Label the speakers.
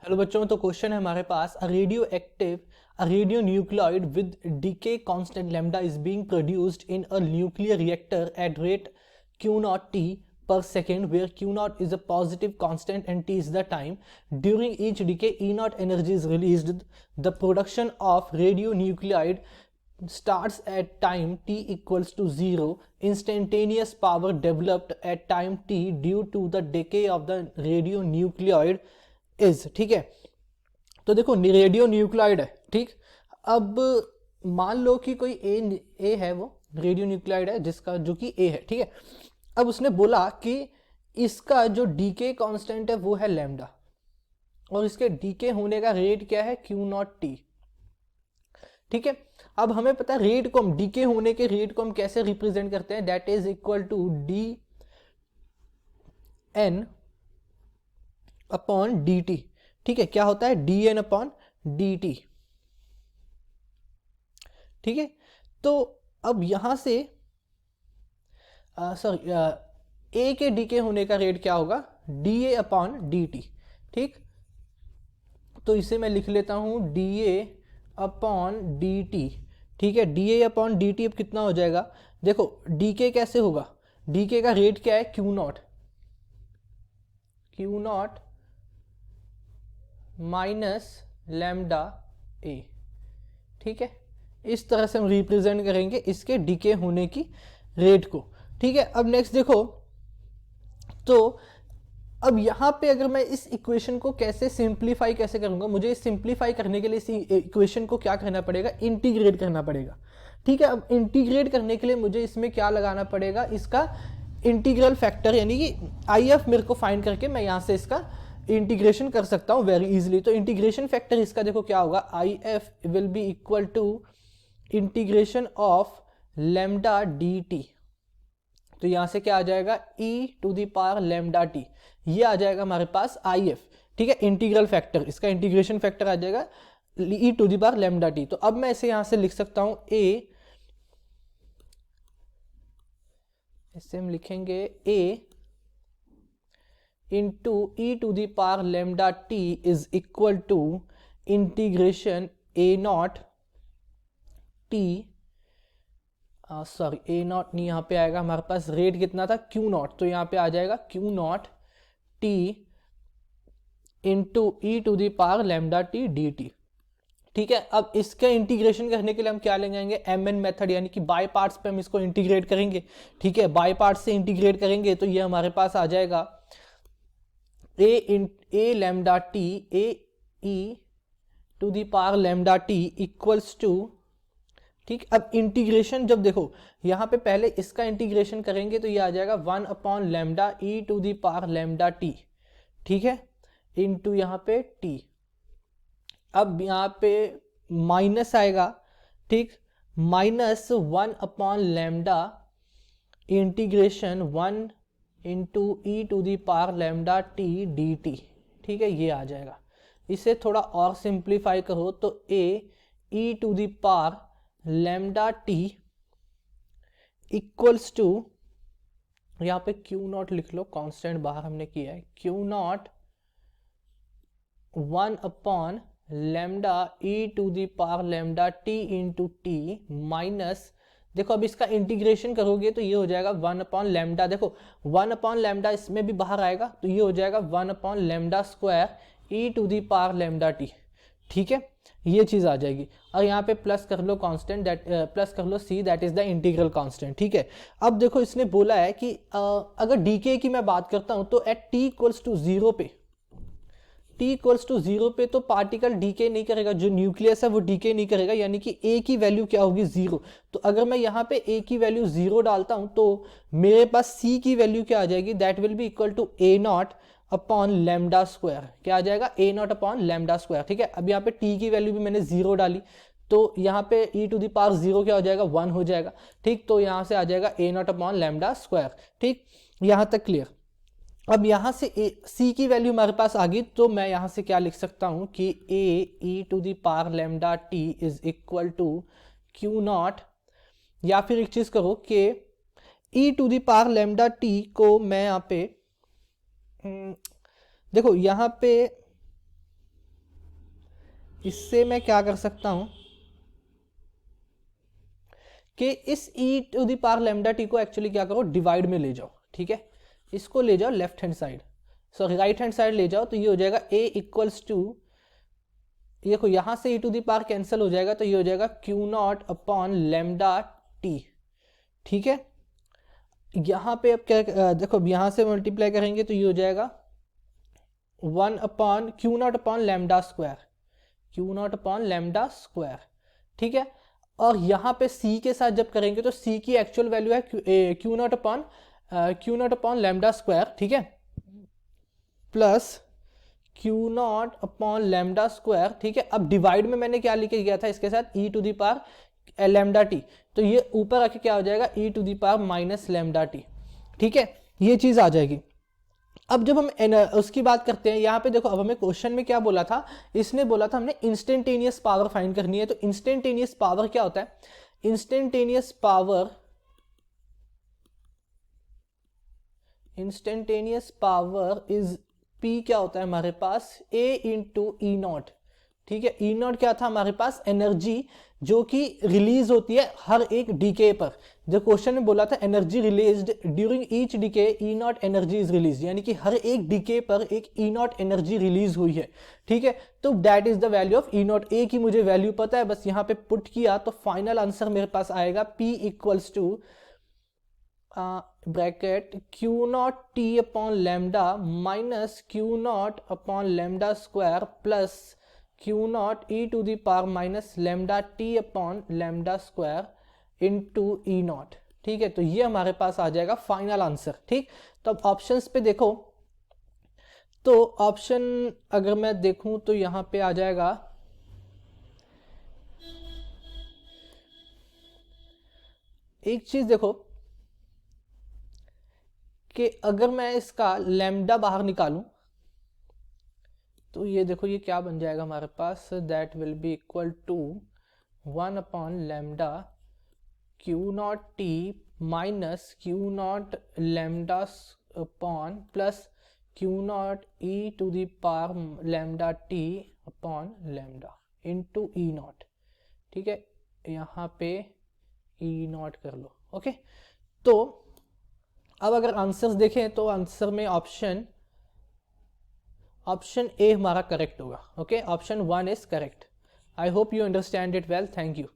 Speaker 1: Hello बच्चों, तो question है हमारे पास a radio nuclide with decay constant lambda is being produced in a nuclear reactor at rate q naught t per second, where q naught is a positive constant and t is the time. During each decay e naught energy is released. The production of radionuclide starts at time t equals to 0. Instantaneous power developed at time t due to the decay of the radionuclide is, ठीक है। तो देखो radio nuclide है, ठीक। अब मान लो कि कोई ए है, वो रेडियो न्यूक्लाइड है जिसका जो कि ए है, ठीक है। अब उसने बोला कि इसका जो डीके कांस्टेंट है वो है लैम्डा, और इसके डीके होने का रेट क्या है, क्यू नॉट टी, ठीक है। अब हमें पता है रेट को, हम डीके होने के रेट को हम कैसे रिप्रेजेंट करते हैं, that is equal to D N upon D T, ठीक है। क्या होता है, D N upon D T, ठीक है। तो अब यहां से सॉरी ए के डी के होने का रेट क्या होगा, D A upon D T, ठीक। तो इसे मैं लिख लेता हूं D A upon D T, ठीक है। D A upon D T अब कितना हो जाएगा, देखो डी के कैसे होगा, डी के का रेट क्या है, क्यू नॉट माइनस लैम्डा ए, ठीक है। इस तरह से हम रिप्रेजेंट करेंगे इसके डीके होने की रेट को, ठीक है। अब नेक्स्ट देखो, तो अब यहां पे अगर मैं इस इक्वेशन को कैसे सिंप्लीफाई कैसे करूंगा, मुझे सिंप्लीफाई करने के लिए इस इक्वेशन को क्या करना पड़ेगा, इंटीग्रेट करना पड़ेगा, ठीक है। अब इंटीग्रेट करने के लिए मुझे इसमें क्या लगाना पड़ेगा, इसका इंटीग्रल फैक्टर, यानी कि आई एफ मेरे को फाइंड करके मैं यहां से इसका इंटीग्रेशन कर सकता हूं वेरी इजीली। तो इंटीग्रेशन फैक्टर इसका देखो क्या होगा, I F will be equal to integration of lambda D T. तो यहां से क्या आ जाएगा, e to the power lambda T, ये आ जाएगा हमारे पास आई एफ, ठीक है। इंटीग्रल फैक्टर, इसका इंटीग्रेशन फैक्टर आ जाएगा e to the power lambda T. तो अब मैं इसे यहां से लिख सकता हूं इसे हम लिखेंगे a into E to the power lambda T is equal to integration A nought T, sorry A nought नहीं, यहाँ पे आएगा हमारे पास रेट कितना था, क्यू नॉट, तो यहाँ पे आ जाएगा Q not T into E to the power lambda T D T, ठीक है। अब इसका इंटीग्रेशन करने के लिए हम क्या लेंगे, एम एन मेथड, यानी कि बाय पार्ट्स पे हम इसको इंटीग्रेट करेंगे, ठीक है। बाय पार्ट्स से इंटीग्रेट करेंगे तो ये हमारे पास आ जाएगा a lambda t a e to the power lambda t equals to, ठीक। अब इंटीग्रेशन जब देखो यहां पे पहले इसका इंटीग्रेशन करेंगे तो ये आ जाएगा 1 upon lambda E to the power lambda T, ठीक है, इंटू यहाँ पे टी। अब यहाँ पे माइनस आएगा, ठीक, minus 1 upon lambda integration 1 into E to the power lambda T D T, ठीक है, ये आ जाएगा। इसे थोड़ा और सिंप्लीफाई करो तो a e to the power lambda t equals to, यहाँ पे क्यू नॉट लिख लो, कांस्टेंट बाहर हमने किया है, q naught 1 upon lambda E to the power lambda t into t minus, देखो अब इसका इंटीग्रेशन करोगे तो ये हो जाएगा 1 अपॉन लैम्डा, देखो 1 अपॉन लैम्डा इसमें भी बाहर आएगा तो ये हो जाएगा 1 upon lambda square e to the power lambda T, ठीक है, ये चीज आ जाएगी। और यहाँ पे प्लस कर लो कांस्टेंट, दैट प्लस कर लो c, that is the integral constant, ठीक है। अब देखो इसने बोला है कि अगर डीके की मैं बात करता हूं तो एट टी इक्वल्स टू 0 पे, t इक्वल्स टू 0 पे तो पार्टिकल डीके नहीं करेगा, जो न्यूक्लियस है वो डीके नहीं करेगा, यानी कि a की वैल्यू क्या होगी, 0। तो अगर मैं यहाँ पे a की वैल्यू 0 डालता हूं तो मेरे पास c की वैल्यू क्या आ जाएगी, that will be equal to a naught upon lambda square, क्या आ जाएगा, a naught upon lambda square, ठीक है। अब यहाँ पे t की वैल्यू भी मैंने 0 डाली तो यहाँ पे e टू द पावर 0 क्या हो जाएगा, 1 हो जाएगा, ठीक। तो यहाँ से आ जाएगा a naught upon lambda square, ठीक, यहाँ तक क्लियर। अब यहां से c की वैल्यू हमारे पास आ गई तो मैं यहां से क्या लिख सकता हूं कि a e to the power lambda t is equal to q naught, या फिर एक चीज करो कि e to the power lambda t को मैं यहाँ पे देखो यहाँ पे इससे मैं क्या कर सकता हूं कि इस e to the power lambda t को एक्चुअली क्या करो, डिवाइड में ले जाओ, ठीक है, इसको ले जाओ left hand side, sorry right hand side ले जाओ, तो ये हो जाएगा a इक्वल्स टू, ये देखो यहाँ से e to the power cancel हो जाएगा, तो ये हो जाएगा Q naught upon lambda T, ठीक है। यहाँ पे अब क्या, देखो यहाँ से मल्टीप्लाई करेंगे तो ये हो जाएगा 1 upon Q naught upon lambda square, Q naught upon lambda square, ठीक है। और यहाँ पे c के साथ जब करेंगे तो c की एक्चुअल वैल्यू है q naught upon lambda square, ठीक है, plus q naught upon lambda square, ठीक है। अब डिवाइड में मैंने क्या लिखे गया था इसके साथ, e to the power lambda T, तो ये ऊपर आके क्या हो जाएगा, e to the power minus lambda T, ठीक है, ये चीज आ जाएगी। अब जब हम उसकी बात करते हैं यहाँ पे, देखो अब हमें क्वेश्चन में क्या बोला था, इसने बोला था हमने इंस्टेंटेनियस पावर फाइंड करनी है। तो इंस्टेंटेनियस पावर क्या होता है, इंस्टेंटेनियस पावर इज P क्या होता है हमारे पास, A इंटू ई नॉट, ठीक है। ई नॉट क्या था हमारे पास, एनर्जी जो कि रिलीज होती है हर एक डीके पर। जो क्वेश्चन में बोला था energy released during each decay e naught energy is release, यानी कि हर एक डीके पर एक ई नॉट एनर्जी रिलीज हुई है, ठीक है। तो that is the value of e naught. A की मुझे वैल्यू पता है, बस यहाँ पे पुट किया तो फाइनल आंसर मेरे पास आएगा P equals to bracket q not t upon lambda minus q naught upon lambda square plus q naught e to the power minus lambda t upon lambda square into e naught, ठीक है। तो ये हमारे पास आ जाएगा final answer, ठीक। तो अब ऑप्शंस पे देखो, तो ऑप्शन अगर मैं देखूं तो यहां पे आ जाएगा एक चीज देखो कि अगर मैं इसका लैम्डा बाहर निकालूं तो ये देखो ये क्या बन जाएगा हमारे पास, that will be equal to 1 upon lambda q not t minus q naught lambda upon plus q naught e to the power lambda t upon lambda into e naught, ठीक है। यहाँ पे ई नॉट कर लो, ओके। तो अब अगर answers देखें तो आंसर में ऑप्शन ए हमारा करेक्ट होगा, okay. Option 1 is correct. I hope you understand it well, thank you.